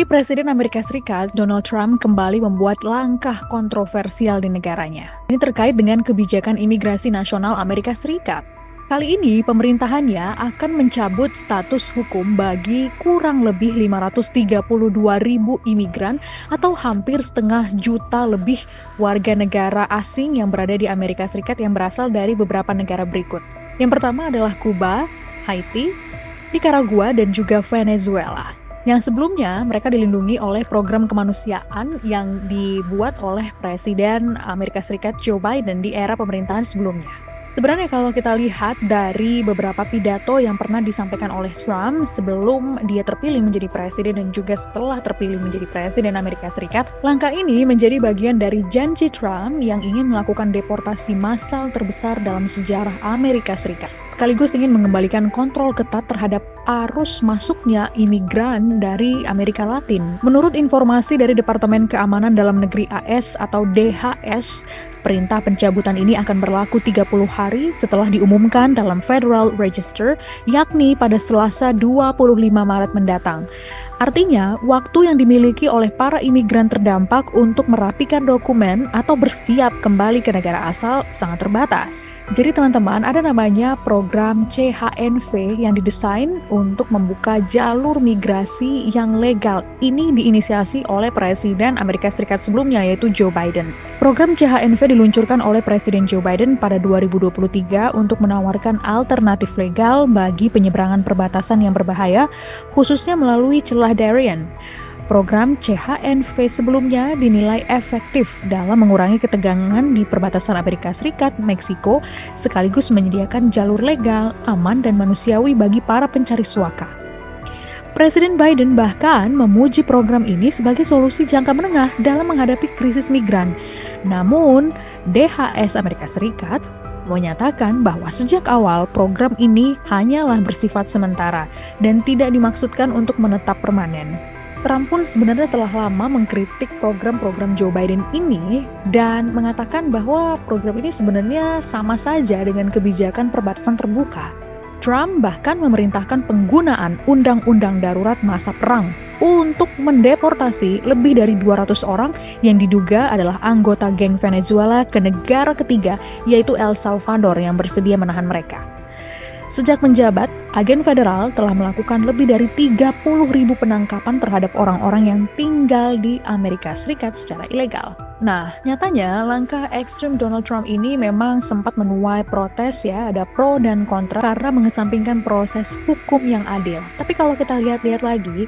Presiden Amerika Serikat, Donald Trump, kembali membuat langkah kontroversial di negaranya. Ini terkait dengan kebijakan imigrasi nasional Amerika Serikat. Kali ini, pemerintahannya akan mencabut status hukum bagi kurang lebih 532.000 imigran atau hampir setengah juta lebih warga negara asing yang berada di Amerika Serikat yang berasal dari beberapa negara berikut. Yang pertama adalah Kuba, Haiti, Nicaragua, dan juga Venezuela. Yang sebelumnya mereka dilindungi oleh program kemanusiaan yang dibuat oleh Presiden Amerika Serikat Joe Biden di era pemerintahan sebelumnya. Sebenarnya kalau kita lihat dari beberapa pidato yang pernah disampaikan oleh Trump sebelum dia terpilih menjadi presiden dan juga setelah terpilih menjadi presiden Amerika Serikat, langkah ini menjadi bagian dari janji Trump yang ingin melakukan deportasi massal terbesar dalam sejarah Amerika Serikat, sekaligus ingin mengembalikan kontrol ketat terhadap arus masuknya imigran dari Amerika Latin. Menurut informasi dari Departemen Keamanan Dalam Negeri AS atau DHS, perintah pencabutan ini akan berlaku 30 hari setelah diumumkan dalam Federal Register, yakni pada Selasa 25 Maret mendatang. Artinya, waktu yang dimiliki oleh para imigran terdampak untuk merapikan dokumen atau bersiap kembali ke negara asal sangat terbatas. Jadi teman-teman, ada namanya program CHNV yang didesain untuk membuka jalur migrasi yang legal. Ini diinisiasi oleh Presiden Amerika Serikat sebelumnya, yaitu Joe Biden. Program CHNV diluncurkan oleh Presiden Joe Biden pada 2023 untuk menawarkan alternatif legal bagi penyeberangan perbatasan yang berbahaya, khususnya melalui celah Darien. Program CHNV sebelumnya dinilai efektif dalam mengurangi ketegangan di perbatasan Amerika Serikat, Meksiko, sekaligus menyediakan jalur legal, aman, dan manusiawi bagi para pencari suaka. Presiden Biden bahkan memuji program ini sebagai solusi jangka menengah dalam menghadapi krisis migran. Namun, DHS Amerika Serikat menyatakan bahwa sejak awal program ini hanyalah bersifat sementara dan tidak dimaksudkan untuk menetap permanen. Trump pun sebenarnya telah lama mengkritik program-program Joe Biden ini dan mengatakan bahwa program ini sebenarnya sama saja dengan kebijakan perbatasan terbuka. Trump bahkan memerintahkan penggunaan undang-undang darurat masa perang untuk mendeportasi lebih dari 200 orang yang diduga adalah anggota geng Venezuela ke negara ketiga, yaitu El Salvador yang bersedia menahan mereka. Sejak menjabat, agen federal telah melakukan lebih dari 30.000 penangkapan terhadap orang-orang yang tinggal di Amerika Serikat secara ilegal. Nah, nyatanya langkah ekstrim Donald Trump ini memang sempat menuai protes ya, ada pro dan kontra karena mengesampingkan proses hukum yang adil. Tapi kalau kita lihat-lihat lagi,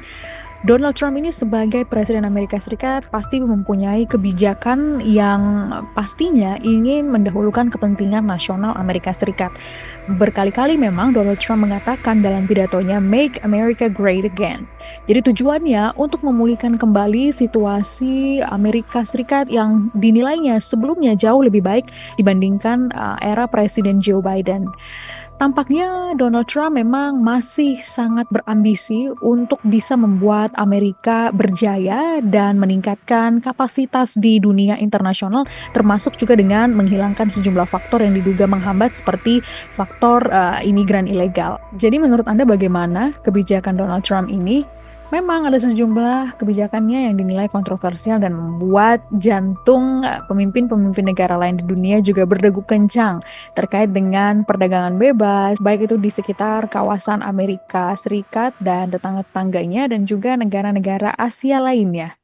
Donald Trump ini sebagai Presiden Amerika Serikat pasti mempunyai kebijakan yang pastinya ingin mendahulukan kepentingan nasional Amerika Serikat. Berkali-kali memang Donald Trump mengatakan dalam pidatonya Make America Great Again. Jadi tujuannya untuk memulihkan kembali situasi Amerika Serikat yang dinilainya sebelumnya jauh lebih baik dibandingkan era Presiden Joe Biden. Tampaknya Donald Trump memang masih sangat berambisi untuk bisa membuat Amerika berjaya dan meningkatkan kapasitas di dunia internasional, termasuk juga dengan menghilangkan sejumlah faktor yang diduga menghambat seperti faktor imigran ilegal. Jadi menurut Anda bagaimana kebijakan Donald Trump ini? Memang ada sejumlah kebijakannya yang dinilai kontroversial dan membuat jantung pemimpin-pemimpin negara lain di dunia juga berdegup kencang terkait dengan perdagangan bebas, baik itu di sekitar kawasan Amerika Serikat dan tetangga-tetangganya dan juga negara-negara Asia lainnya.